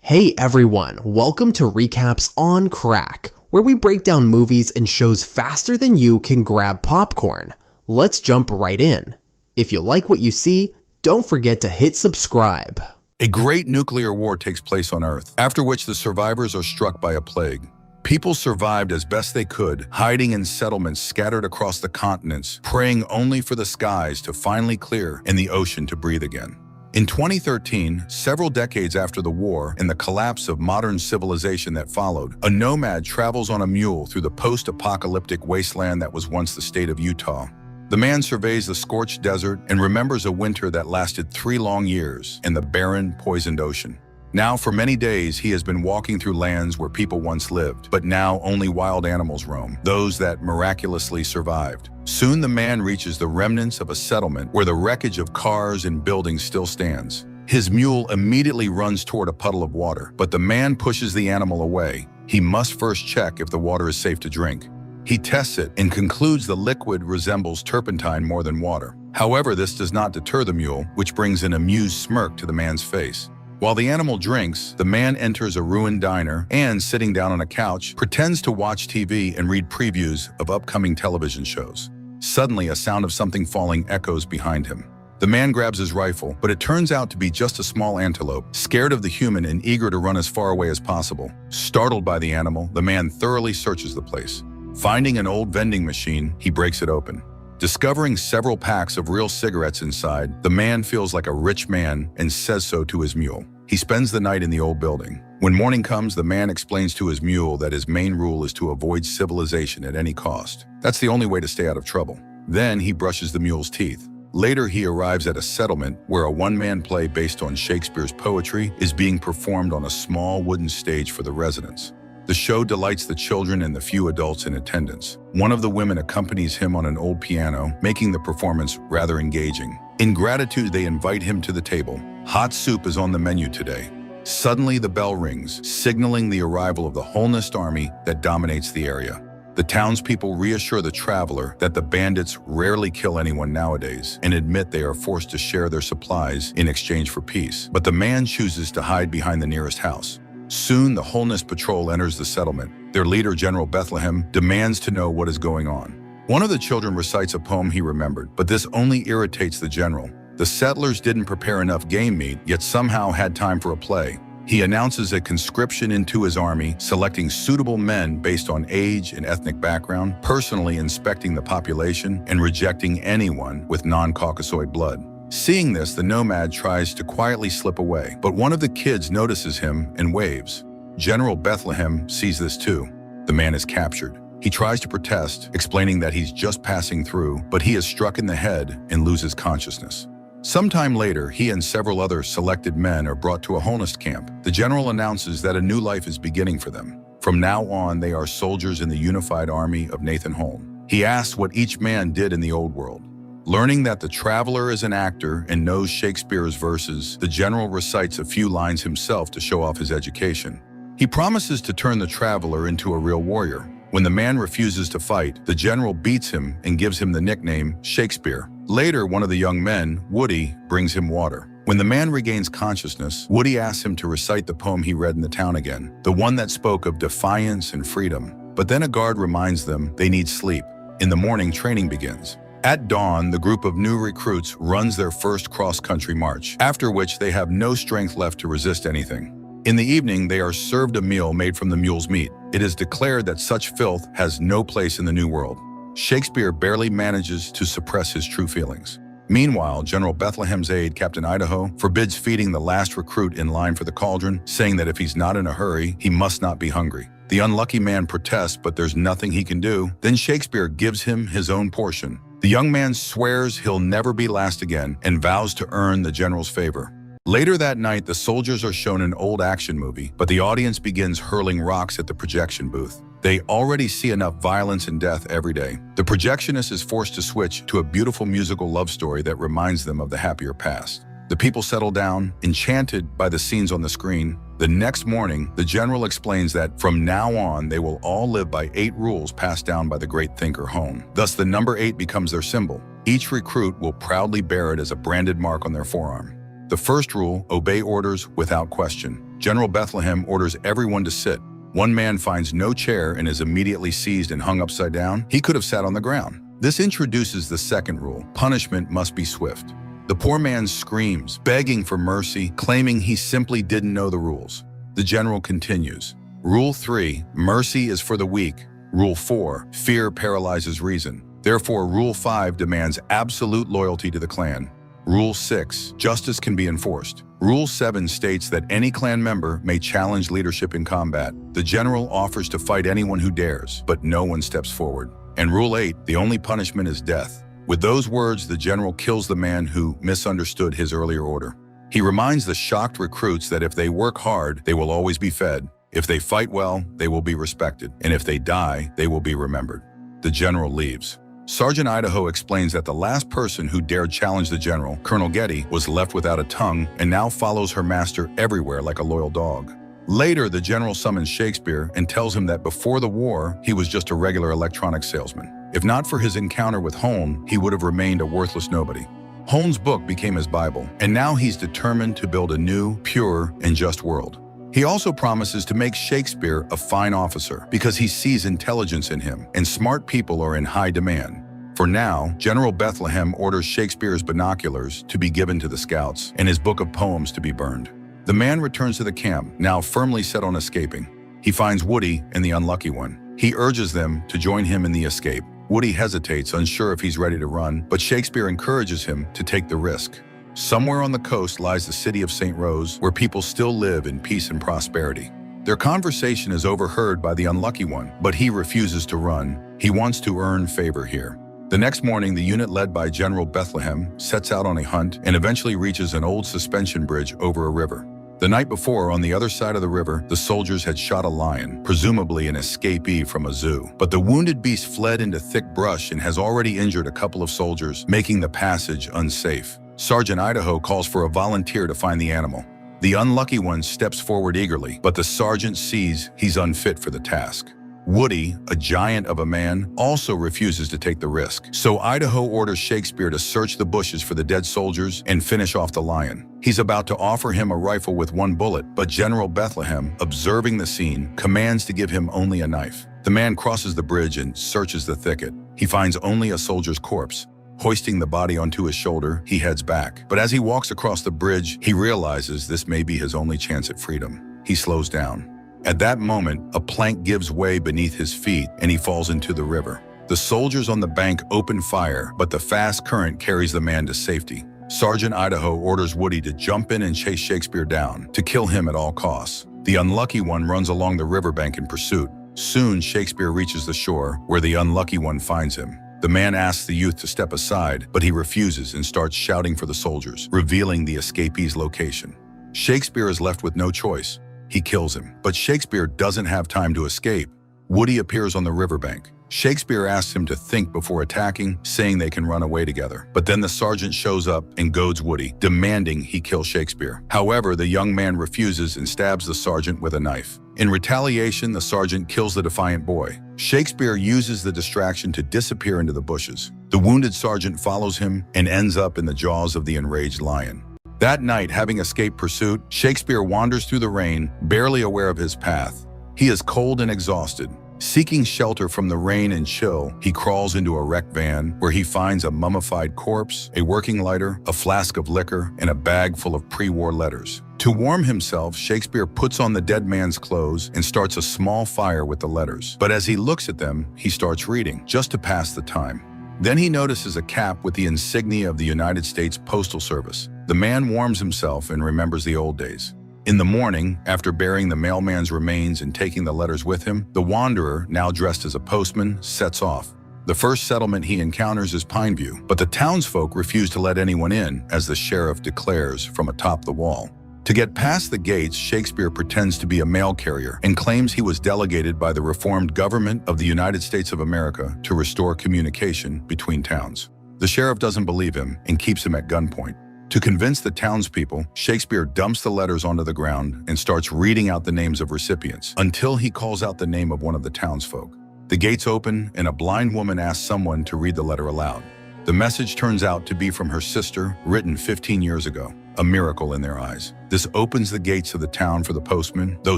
Hey everyone, welcome to Recaps on Crack, where we break down movies and shows faster than you can grab popcorn. Let's jump right in. If you like what you see, don't forget to hit subscribe. A great nuclear war takes place on Earth, after which the survivors are struck by a plague. People survived as best they could, hiding in settlements scattered across the continents, praying only for the skies to finally clear and the ocean to breathe again. In 2013, several decades after the war and the collapse of modern civilization that followed, a nomad travels on a mule through the post-apocalyptic wasteland that was once the state of Utah. The man surveys the scorched desert and remembers a winter that lasted 3 long years and the barren, poisoned ocean. Now, for many days, he has been walking through lands where people once lived, but now only wild animals roam, those that miraculously survived. Soon the man reaches the remnants of a settlement where the wreckage of cars and buildings still stands. His mule immediately runs toward a puddle of water, but the man pushes the animal away. He must first check if the water is safe to drink. He tests it and concludes the liquid resembles turpentine more than water. However, this does not deter the mule, which brings an amused smirk to the man's face. While the animal drinks, the man enters a ruined diner and, sitting down on a couch, pretends to watch TV and read previews of upcoming television shows. Suddenly, a sound of something falling echoes behind him. The man grabs his rifle, but it turns out to be just a small antelope, scared of the human and eager to run as far away as possible. Startled by the animal, the man thoroughly searches the place. Finding an old vending machine, he breaks it open. Discovering several packs of real cigarettes inside, the man feels like a rich man and says so to his mule. He spends the night in the old building. When morning comes, the man explains to his mule that his main rule is to avoid civilization at any cost. That's the only way to stay out of trouble. Then he brushes the mule's teeth. Later, he arrives at a settlement where a one-man play based on Shakespeare's poetry is being performed on a small wooden stage for the residents. The show delights the children and the few adults in attendance. One of the women accompanies him on an old piano, making the performance rather engaging. In gratitude, they invite him to the table. Hot soup is on the menu today. Suddenly, the bell rings, signaling the arrival of the Holnist army that dominates the area. The townspeople reassure the traveler that the bandits rarely kill anyone nowadays and admit they are forced to share their supplies in exchange for peace. But the man chooses to hide behind the nearest house. Soon, the Holnist patrol enters the settlement. Their leader, General Bethlehem, demands to know what is going on. One of the children recites a poem he remembered, but this only irritates the general. The settlers didn't prepare enough game meat, yet somehow had time for a play. He announces a conscription into his army, selecting suitable men based on age and ethnic background, personally inspecting the population, and rejecting anyone with non-Caucasoid blood. Seeing this, the nomad tries to quietly slip away, but one of the kids notices him and waves. General Bethlehem sees this too. The man is captured. He tries to protest, explaining that he's just passing through, but he is struck in the head and loses consciousness. Sometime later, he and several other selected men are brought to a Holnist camp. The general announces that a new life is beginning for them. From now on, they are soldiers in the unified army of Nathan Holm. He asks what each man did in the old world. Learning that the traveler is an actor and knows Shakespeare's verses, the general recites a few lines himself to show off his education. He promises to turn the traveler into a real warrior. When the man refuses to fight, the general beats him and gives him the nickname Shakespeare. Later, one of the young men, Woody, brings him water. When the man regains consciousness, Woody asks him to recite the poem he read in the town again, the one that spoke of defiance and freedom. But then a guard reminds them they need sleep. In the morning, training begins. At dawn, the group of new recruits runs their first cross-country march, after which they have no strength left to resist anything. In the evening, they are served a meal made from the mule's meat. It is declared that such filth has no place in the New World. Shakespeare barely manages to suppress his true feelings. Meanwhile, General Bethlehem's aide, Captain Idaho, forbids feeding the last recruit in line for the cauldron, saying that if he's not in a hurry, he must not be hungry. The unlucky man protests, but there's nothing he can do. Then Shakespeare gives him his own portion. The young man swears he'll never be last again and vows to earn the general's favor. Later that night, the soldiers are shown an old action movie, but the audience begins hurling rocks at the projection booth. They already see enough violence and death every day. The projectionist is forced to switch to a beautiful musical love story that reminds them of the happier past. The people settle down, enchanted by the scenes on the screen. The next morning, the general explains that from now on, they will all live by 8 rules passed down by the great thinker Hone. Thus, the number 8 becomes their symbol. Each recruit will proudly bear it as a branded mark on their forearm. The first rule, obey orders without question. General Bethlehem orders everyone to sit. One man finds no chair and is immediately seized and hung upside down. He could have sat on the ground. This introduces the second rule: punishment must be swift. The poor man screams, begging for mercy, claiming he simply didn't know the rules. The general continues. Rule 3, mercy is for the weak. Rule 4, fear paralyzes reason. Therefore, Rule 5 demands absolute loyalty to the clan. Rule 6, justice can be enforced. Rule 7 states that any clan member may challenge leadership in combat. The general offers to fight anyone who dares, but no one steps forward. And Rule 8, the only punishment is death. With those words, the general kills the man who misunderstood his earlier order. He reminds the shocked recruits that if they work hard, they will always be fed. If they fight well, they will be respected. And if they die, they will be remembered. The general leaves. Sergeant Idaho explains that the last person who dared challenge the general, Colonel Getty, was left without a tongue and now follows her master everywhere like a loyal dog. Later, the general summons Shakespeare and tells him that before the war, he was just a regular electronics salesman. If not for his encounter with Holmes, he would have remained a worthless nobody. Holmes' book became his Bible, and now he's determined to build a new, pure, and just world. He also promises to make Shakespeare a fine officer because he sees intelligence in him, and smart people are in high demand. For now, General Bethlehem orders Shakespeare's binoculars to be given to the scouts and his book of poems to be burned. The man returns to the camp, now firmly set on escaping. He finds Woody and the unlucky one. He urges them to join him in the escape. Woody hesitates, unsure if he's ready to run, but Shakespeare encourages him to take the risk. Somewhere on the coast lies the city of St. Rose, where people still live in peace and prosperity. Their conversation is overheard by the unlucky one, but he refuses to run. He wants to earn favor here. The next morning, the unit led by General Bethlehem sets out on a hunt and eventually reaches an old suspension bridge over a river. The night before, on the other side of the river, the soldiers had shot a lion, presumably an escapee from a zoo. But the wounded beast fled into thick brush and has already injured a couple of soldiers, making the passage unsafe. Sergeant Idaho calls for a volunteer to find the animal. The unlucky one steps forward eagerly, but the sergeant sees he's unfit for the task. Woody, a giant of a man, also refuses to take the risk. So Idaho orders Shakespeare to search the bushes for the dead soldiers and finish off the lion. He's about to offer him a rifle with one bullet, but General Bethlehem, observing the scene, commands to give him only a knife. The man crosses the bridge and searches the thicket. He finds only a soldier's corpse. Hoisting the body onto his shoulder, he heads back. But as he walks across the bridge, he realizes this may be his only chance at freedom. He slows down. At that moment, a plank gives way beneath his feet and he falls into the river. The soldiers on the bank open fire, but the fast current carries the man to safety. Sergeant Idaho orders Woody to jump in and chase Shakespeare down, to kill him at all costs. The unlucky one runs along the riverbank in pursuit. Soon, Shakespeare reaches the shore, where the unlucky one finds him. The man asks the youth to step aside, but he refuses and starts shouting for the soldiers, revealing the escapee's location. Shakespeare is left with no choice. He kills him, but Shakespeare doesn't have time to escape. Woody appears on the riverbank. Shakespeare asks him to think before attacking, saying they can run away together. But then the sergeant shows up and goads Woody, demanding he kill Shakespeare. However, the young man refuses and stabs the sergeant with a knife. In retaliation, the sergeant kills the defiant boy. Shakespeare uses the distraction to disappear into the bushes. The wounded sergeant follows him and ends up in the jaws of the enraged lion. That night, having escaped pursuit, Shakespeare wanders through the rain, barely aware of his path. He is cold and exhausted. Seeking shelter from the rain and chill, he crawls into a wrecked van where he finds a mummified corpse, a working lighter, a flask of liquor, and a bag full of pre-war letters. To warm himself, Shakespeare puts on the dead man's clothes and starts a small fire with the letters. But as he looks at them, he starts reading, just to pass the time. Then he notices a cap with the insignia of the United States Postal Service. The man warms himself and remembers the old days. In the morning, after burying the mailman's remains and taking the letters with him, the wanderer, now dressed as a postman, sets off. The first settlement he encounters is Pineview, but the townsfolk refuse to let anyone in, as the sheriff declares from atop the wall. To get past the gates, Shakespeare pretends to be a mail carrier and claims he was delegated by the reformed government of the United States of America to restore communication between towns. The sheriff doesn't believe him and keeps him at gunpoint. To convince the townspeople, Shakespeare dumps the letters onto the ground and starts reading out the names of recipients until he calls out the name of one of the townsfolk. The gates open and a blind woman asks someone to read the letter aloud. The message turns out to be from her sister, written 15 years ago. a miracle in their eyes. This opens the gates of the town for the postman. Though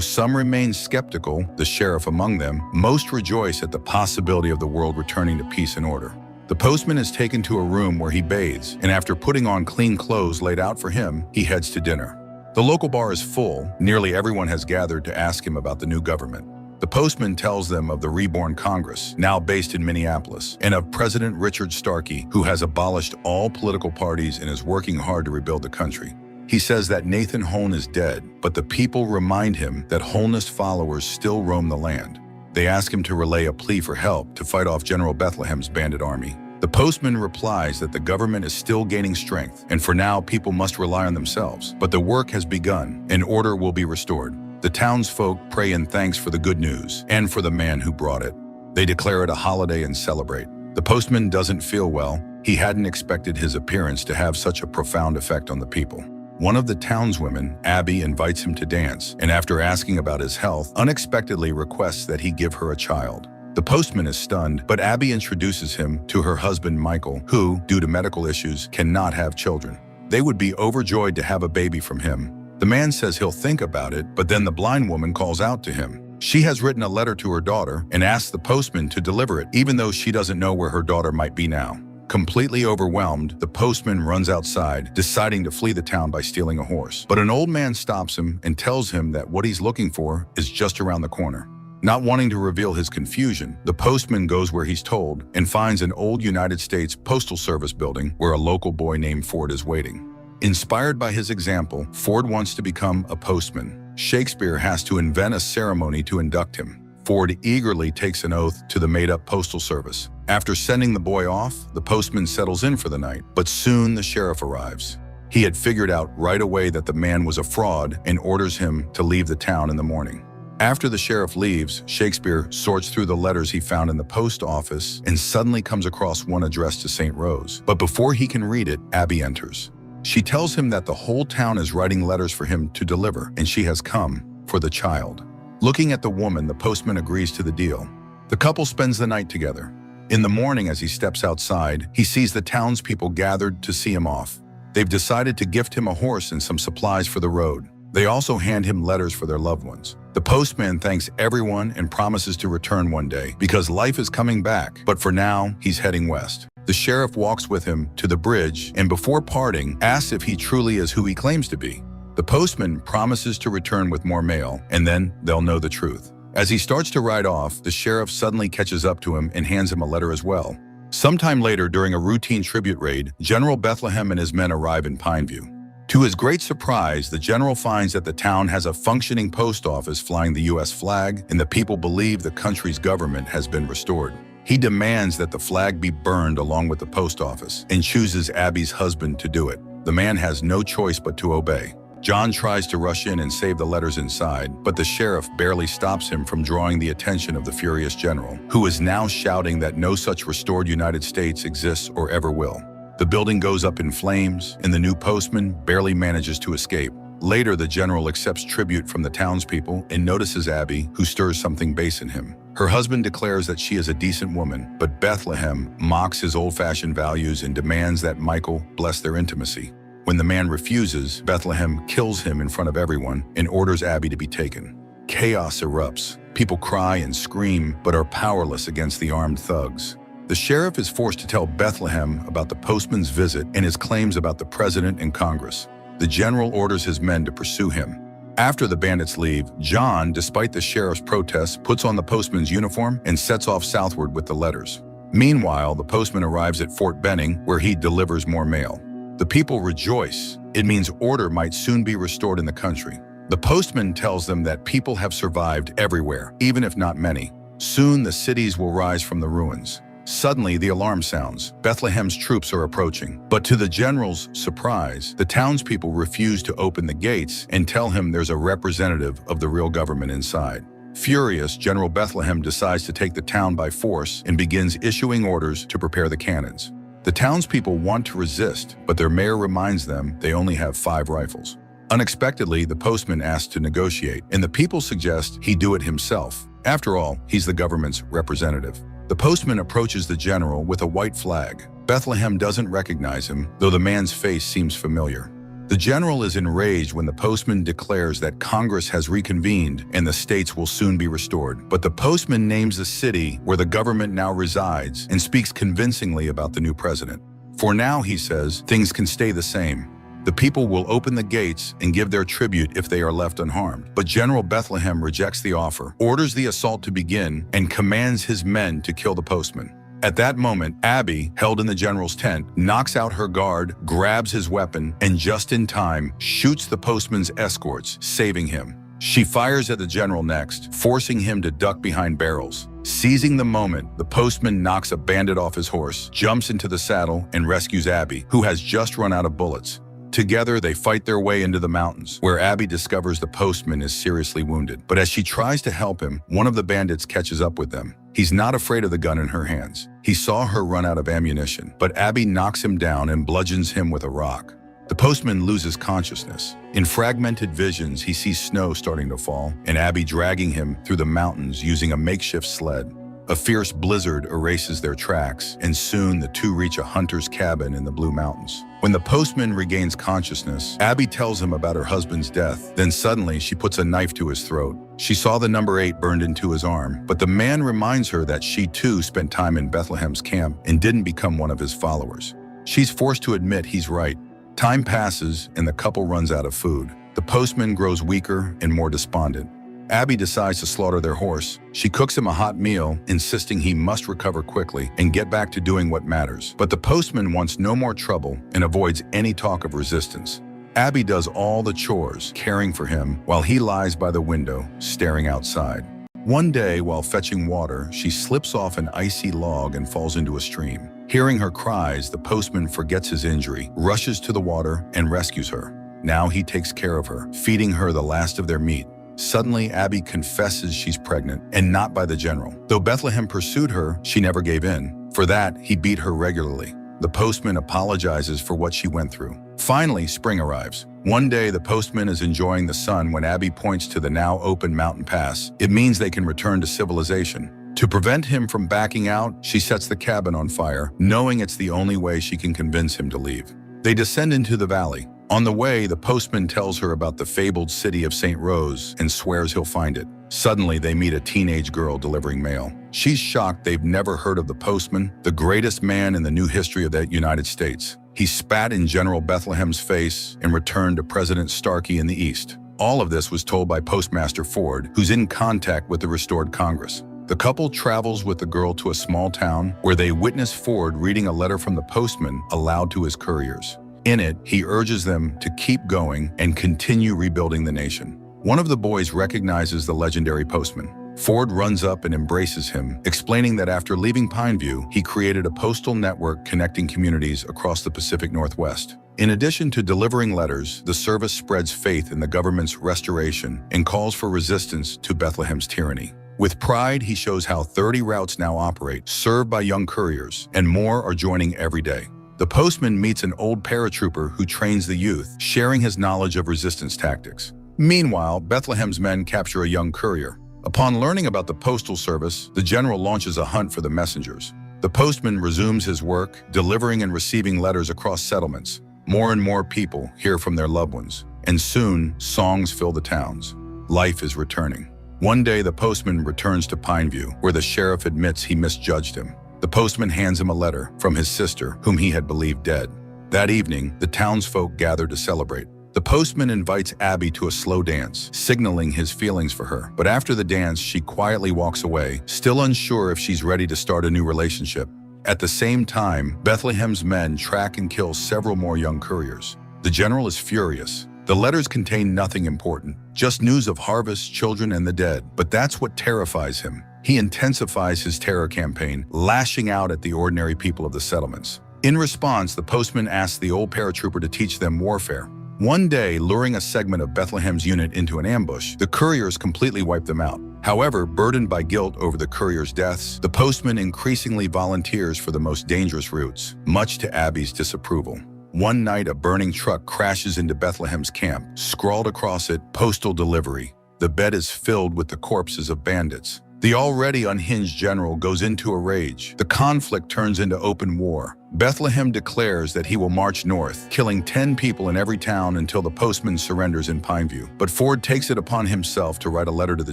some remain skeptical, the sheriff among them, most rejoice at the possibility of the world returning to peace and order. The postman is taken to a room where he bathes, and after putting on clean clothes laid out for him, he heads to dinner. The local bar is full. Nearly everyone has gathered to ask him about the new government. The postman tells them of the reborn Congress, now based in Minneapolis, and of President Richard Starkey, who has abolished all political parties and is working hard to rebuild the country. He says that Nathan Holn is dead, but the people remind him that Holnist followers still roam the land. They ask him to relay a plea for help to fight off General Bethlehem's bandit army. The postman replies that the government is still gaining strength, and for now people must rely on themselves. But the work has begun, and order will be restored. The townsfolk pray in thanks for the good news, and for the man who brought it. They declare it a holiday and celebrate. The postman doesn't feel well. He hadn't expected his appearance to have such a profound effect on the people. One of the townswomen, Abby, invites him to dance, and after asking about his health, unexpectedly requests that he give her a child. The postman is stunned, but Abby introduces him to her husband, Michael, who, due to medical issues, cannot have children. They would be overjoyed to have a baby from him. The man says he'll think about it, but then the blind woman calls out to him. She has written a letter to her daughter and asks the postman to deliver it, even though she doesn't know where her daughter might be now. Completely overwhelmed, the postman runs outside, deciding to flee the town by stealing a horse. But an old man stops him and tells him that what he's looking for is just around the corner. Not wanting to reveal his confusion, the postman goes where he's told and finds an old United States Postal Service building where a local boy named Ford is waiting. Inspired by his example, Ford wants to become a postman. Shakespeare has to invent a ceremony to induct him. Ford eagerly takes an oath to the made-up Postal Service. After sending the boy off, the postman settles in for the night, but soon the sheriff arrives. He had figured out right away that the man was a fraud and orders him to leave the town in the morning. After the sheriff leaves, Shakespeare sorts through the letters he found in the post office and suddenly comes across one addressed to St. Rose. But before he can read it, Abby enters. She tells him that the whole town is writing letters for him to deliver, and she has come for the child. Looking at the woman, the postman agrees to the deal. The couple spends the night together. In the morning, as he steps outside, he sees the townspeople gathered to see him off. They've decided to gift him a horse and some supplies for the road. They also hand him letters for their loved ones. The postman thanks everyone and promises to return one day because life is coming back, but for now, he's heading west. The sheriff walks with him to the bridge and before parting, asks if he truly is who he claims to be. The postman promises to return with more mail, and then they'll know the truth. As he starts to ride off, the sheriff suddenly catches up to him and hands him a letter as well. Sometime later, during a routine tribute raid, General Bethlehem and his men arrive in Pineview. To his great surprise, the general finds that the town has a functioning post office flying the U.S. flag, and the people believe the country's government has been restored. He demands that the flag be burned along with the post office and chooses Abby's husband to do it. The man has no choice but to obey. John tries to rush in and save the letters inside, but the sheriff barely stops him from drawing the attention of the furious general, who is now shouting that no such restored United States exists or ever will. The building goes up in flames, and the new postman barely manages to escape. Later, the general accepts tribute from the townspeople and notices Abby, who stirs something base in him. Her husband declares that she is a decent woman, but Bethlehem mocks his old-fashioned values and demands that Michael bless their intimacy. When the man refuses, Bethlehem kills him in front of everyone and orders Abby to be taken. Chaos erupts. People cry and scream, but are powerless against the armed thugs. The sheriff is forced to tell Bethlehem about the postman's visit and his claims about the president and Congress. The general orders his men to pursue him. After the bandits leave, John, despite the sheriff's protests, puts on the postman's uniform and sets off southward with the letters. Meanwhile, the postman arrives at Fort Benning, where he delivers more mail. The people rejoice. It means order might soon be restored in the country. The postman tells them that people have survived everywhere, even if not many. Soon the cities will rise from the ruins. Suddenly, the alarm sounds. Bethlehem's troops are approaching. But to the general's surprise, the townspeople refuse to open the gates and tell him there's a representative of the real government inside. Furious, General Bethlehem decides to take the town by force and begins issuing orders to prepare the cannons. The townspeople want to resist, but their mayor reminds them they only have 5 rifles. Unexpectedly, the postman asks to negotiate, and the people suggest he do it himself. After all, he's the government's representative. The postman approaches the general with a white flag. Bethlehem doesn't recognize him, though the man's face seems familiar. The general is enraged when the postman declares that Congress has reconvened and the states will soon be restored. But the postman names the city where the government now resides and speaks convincingly about the new president. For now, he says, things can stay the same. The people will open the gates and give their tribute if they are left unharmed. But General Bethlehem rejects the offer, orders the assault to begin, and commands his men to kill the postman. At that moment, Abby, held in the general's tent, knocks out her guard, grabs his weapon, and just in time, shoots the postman's escorts, saving him. She fires at the general next, forcing him to duck behind barrels. Seizing the moment, the postman knocks a bandit off his horse, jumps into the saddle, and rescues Abby, who has just run out of bullets. Together, they fight their way into the mountains, where Abby discovers the postman is seriously wounded. But as she tries to help him, one of the bandits catches up with them. He's not afraid of the gun in her hands. He saw her run out of ammunition, but Abby knocks him down and bludgeons him with a rock. The postman loses consciousness. In fragmented visions, he sees snow starting to fall, and Abby dragging him through the mountains using a makeshift sled. A fierce blizzard erases their tracks, and soon the two reach a hunter's cabin in the Blue Mountains. When the postman regains consciousness, Abby tells him about her husband's death. Then suddenly, she puts a knife to his throat. She saw the number 8 burned into his arm, but the man reminds her that she too spent time in Bethlehem's camp and didn't become one of his followers. She's forced to admit he's right. Time passes, and the couple runs out of food. The postman grows weaker and more despondent. Abby decides to slaughter their horse. She cooks him a hot meal, insisting he must recover quickly and get back to doing what matters. But the postman wants no more trouble and avoids any talk of resistance. Abby does all the chores, caring for him, while he lies by the window, staring outside. One day, while fetching water, she slips off an icy log and falls into a stream. Hearing her cries, the postman forgets his injury, rushes to the water, and rescues her. Now he takes care of her, feeding her the last of their meat. Suddenly, Abby confesses she's pregnant, and not by the general. Though Bethlehem pursued her, she never gave in. For that, he beat her regularly. The postman apologizes for what she went through. Finally, spring arrives. One day, the postman is enjoying the sun when Abby points to the now open mountain pass. It means they can return to civilization. To prevent him from backing out, she sets the cabin on fire, knowing it's the only way she can convince him to leave. They descend into the valley. On the way, the postman tells her about the fabled city of St. Rose and swears he'll find it. Suddenly, they meet a teenage girl delivering mail. She's shocked they've never heard of the postman, the greatest man in the new history of the United States. He spat in General Bethlehem's face and returned to President Starkey in the East. All of this was told by Postmaster Ford, who's in contact with the restored Congress. The couple travels with the girl to a small town where they witness Ford reading a letter from the postman aloud to his couriers. In it, he urges them to keep going and continue rebuilding the nation. One of the boys recognizes the legendary postman. Ford runs up and embraces him, explaining that after leaving Pineview, he created a postal network connecting communities across the Pacific Northwest. In addition to delivering letters, the service spreads faith in the government's restoration and calls for resistance to Bethlehem's tyranny. With pride, he shows how 30 routes now operate, served by young couriers, and more are joining every day. The postman meets an old paratrooper who trains the youth, sharing his knowledge of resistance tactics. Meanwhile, Bethlehem's men capture a young courier. Upon learning about the postal service, the general launches a hunt for the messengers. The postman resumes his work, delivering and receiving letters across settlements. More and more people hear from their loved ones, and soon songs fill the towns. Life is returning. One day, the postman returns to Pineview, where the sheriff admits he misjudged him. The postman hands him a letter from his sister, whom he had believed dead. That evening, the townsfolk gather to celebrate. The postman invites Abby to a slow dance, signaling his feelings for her. But after the dance, she quietly walks away, still unsure if she's ready to start a new relationship. At the same time, Bethlehem's men track and kill several more young couriers. The general is furious. The letters contain nothing important, just news of harvests, children, and the dead. But that's what terrifies him. He intensifies his terror campaign, lashing out at the ordinary people of the settlements. In response, the postman asks the old paratrooper to teach them warfare. One day, luring a segment of Bethlehem's unit into an ambush, the couriers completely wipe them out. However, burdened by guilt over the couriers' deaths, the postman increasingly volunteers for the most dangerous routes, much to Abby's disapproval. One night, a burning truck crashes into Bethlehem's camp. Scrawled across it, "Postal Delivery." The bed is filled with the corpses of bandits. The already unhinged general goes into a rage. The conflict turns into open war. Bethlehem declares that he will march north, killing 10 people in every town until the postman surrenders in Pineview. But Ford takes it upon himself to write a letter to the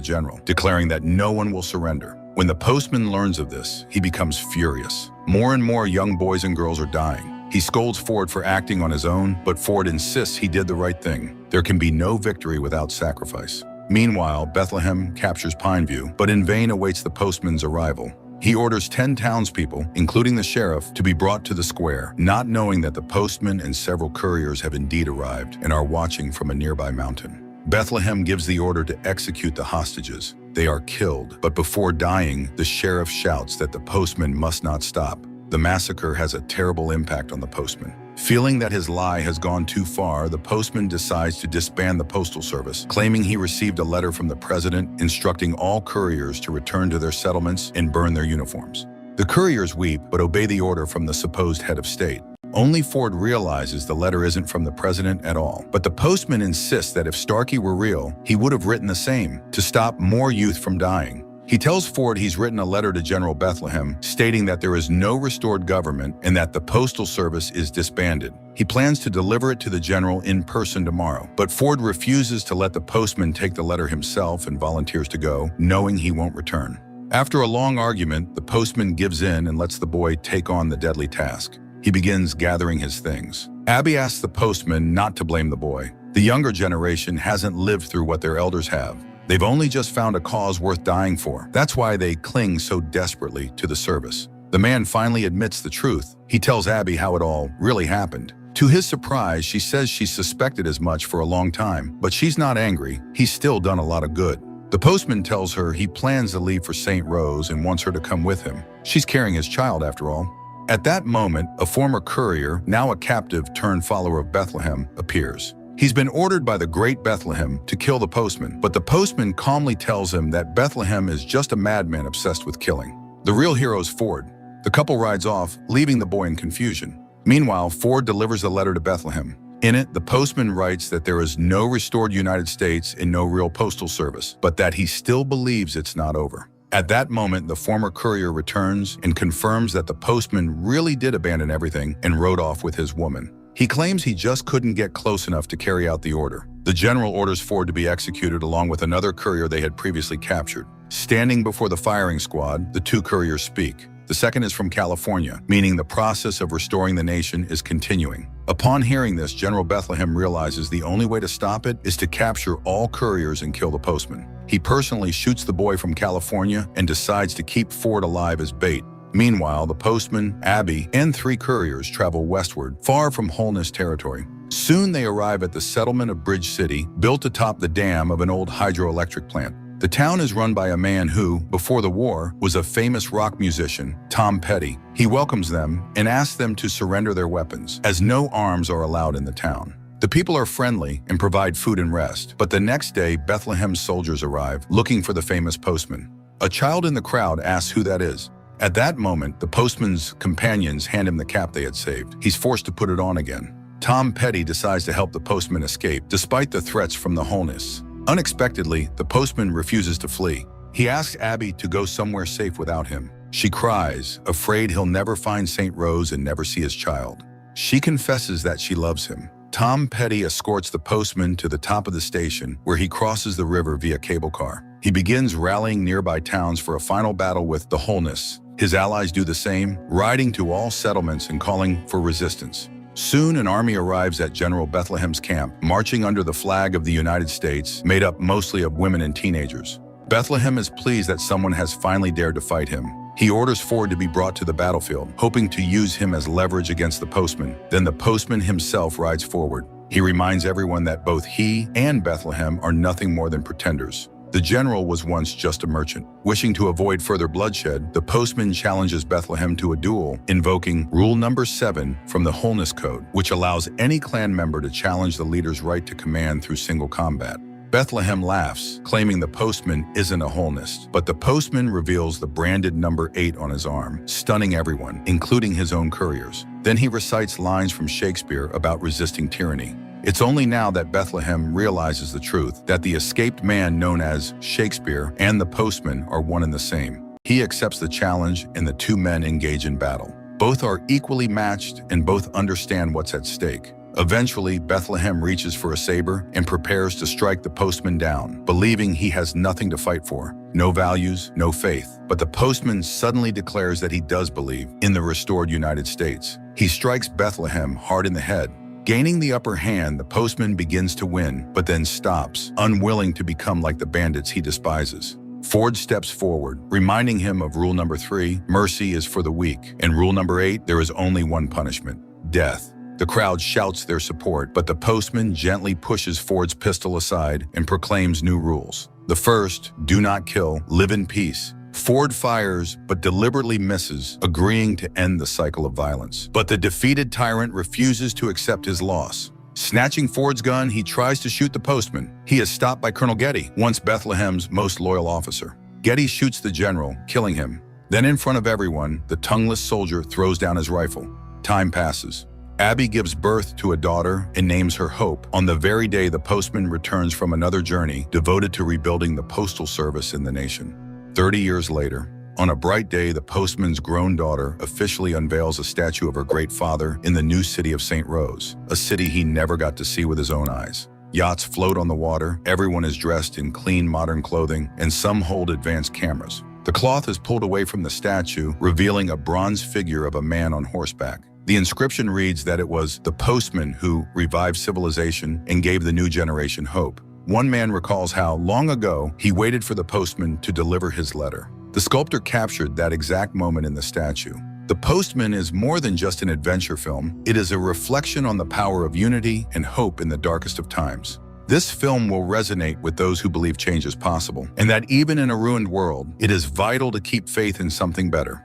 general, declaring that no one will surrender. When the postman learns of this, he becomes furious. More and more young boys and girls are dying. He scolds Ford for acting on his own, but Ford insists he did the right thing. There can be no victory without sacrifice. Meanwhile, Bethlehem captures Pineview, but in vain awaits the postman's arrival. He orders 10 townspeople, including the sheriff, to be brought to the square, not knowing that the postman and several couriers have indeed arrived and are watching from a nearby mountain. Bethlehem gives the order to execute the hostages. They are killed, but before dying, the sheriff shouts that the postman must not stop. The massacre has a terrible impact on the postman. Feeling that his lie has gone too far, the postman decides to disband the postal service, claiming he received a letter from the president instructing all couriers to return to their settlements and burn their uniforms. The couriers weep but obey the order from the supposed head of state. Only Ford realizes the letter isn't from the president at all. But the postman insists that if Starkey were real, he would have written the same, to stop more youth from dying. He tells Ford he's written a letter to General Bethlehem stating that there is no restored government and that the postal service is disbanded. He plans to deliver it to the general in person tomorrow, but Ford refuses to let the postman take the letter himself and volunteers to go, knowing he won't return. After a long argument, the postman gives in and lets the boy take on the deadly task. He begins gathering his things. Abby asks the postman not to blame the boy. The younger generation hasn't lived through what their elders have. They've only just found a cause worth dying for. That's why they cling so desperately to the service. The man finally admits the truth. He tells Abby how it all really happened. To his surprise, she says she suspected as much for a long time, but she's not angry. He's still done a lot of good. The postman tells her he plans to leave for St. Rose and wants her to come with him. She's carrying his child after all. At that moment, a former courier, now a captive turned follower of Bethlehem, appears. He's been ordered by the great Bethlehem to kill the postman, but the postman calmly tells him that Bethlehem is just a madman obsessed with killing. The real hero is Ford. The couple rides off, leaving the boy in confusion. Meanwhile, Ford delivers the letter to Bethlehem. In it, the postman writes that there is no restored United States and no real postal service, but that he still believes it's not over. At that moment, the former courier returns and confirms that the postman really did abandon everything and rode off with his woman. He claims he just couldn't get close enough to carry out the order. The general orders Ford to be executed along with another courier they had previously captured. Standing before the firing squad, the two couriers speak. The second is from California, meaning the process of restoring the nation is continuing. Upon hearing this, General Bethlehem realizes the only way to stop it is to capture all couriers and kill the postman. He personally shoots the boy from California and decides to keep Ford alive as bait. Meanwhile, the postman, Abby, and 3 couriers travel westward, far from Holness territory. Soon they arrive at the settlement of Bridge City, built atop the dam of an old hydroelectric plant. The town is run by a man who, before the war, was a famous rock musician, Tom Petty. He welcomes them and asks them to surrender their weapons, as no arms are allowed in the town. The people are friendly and provide food and rest, but the next day, Bethlehem's soldiers arrive, looking for the famous postman. A child in the crowd asks who that is. At that moment, the postman's companions hand him the cap they had saved. He's forced to put it on again. Tom Petty decides to help the postman escape, despite the threats from the Holness. Unexpectedly, the postman refuses to flee. He asks Abby to go somewhere safe without him. She cries, afraid he'll never find St. Rose and never see his child. She confesses that she loves him. Tom Petty escorts the postman to the top of the station, where he crosses the river via cable car. He begins rallying nearby towns for a final battle with the Holness. His allies do the same, riding to all settlements and calling for resistance. Soon an army arrives at General Bethlehem's camp, marching under the flag of the United States, made up mostly of women and teenagers. Bethlehem is pleased that someone has finally dared to fight him. He orders Ford to be brought to the battlefield, hoping to use him as leverage against the postman. Then the postman himself rides forward. He reminds everyone that both he and Bethlehem are nothing more than pretenders. The general was once just a merchant. Wishing to avoid further bloodshed, the postman challenges Bethlehem to a duel, invoking Rule Number 7 from the Holness Code, which allows any clan member to challenge the leader's right to command through single combat. Bethlehem laughs, claiming the postman isn't a Holnist, but the postman reveals the branded number 8 on his arm, stunning everyone, including his own couriers. Then he recites lines from Shakespeare about resisting tyranny. It's only now that Bethlehem realizes the truth, that the escaped man known as Shakespeare and the postman are one and the same. He accepts the challenge and the two men engage in battle. Both are equally matched and both understand what's at stake. Eventually, Bethlehem reaches for a saber and prepares to strike the postman down, believing he has nothing to fight for. No values, no faith. But the postman suddenly declares that he does believe in the restored United States. He strikes Bethlehem hard in the head. Gaining the upper hand, the postman begins to win, but then stops, unwilling to become like the bandits he despises. Ford steps forward, reminding him of rule number 3, mercy is for the weak, and rule number 8, there is only one punishment, death. The crowd shouts their support, but the postman gently pushes Ford's pistol aside and proclaims new rules. The first, do not kill, live in peace. Ford fires, but deliberately misses, agreeing to end the cycle of violence. But the defeated tyrant refuses to accept his loss. Snatching Ford's gun, he tries to shoot the postman. He is stopped by Colonel Getty, once Bethlehem's most loyal officer. Getty shoots the general, killing him. Then in front of everyone, the tongueless soldier throws down his rifle. Time passes. Abby gives birth to a daughter and names her Hope on the very day the postman returns from another journey devoted to rebuilding the postal service in the nation. 30 years later, on a bright day, the postman's grown daughter officially unveils a statue of her great father in the new city of St. Rose, a city he never got to see with his own eyes. Yachts float on the water, everyone is dressed in clean modern clothing, and some hold advanced cameras. The cloth is pulled away from the statue, revealing a bronze figure of a man on horseback. The inscription reads that it was the postman who revived civilization and gave the new generation hope. One man recalls how, long ago, he waited for the postman to deliver his letter. The sculptor captured that exact moment in the statue. The Postman is more than just an adventure film. It is a reflection on the power of unity and hope in the darkest of times. This film will resonate with those who believe change is possible, and that even in a ruined world, it is vital to keep faith in something better.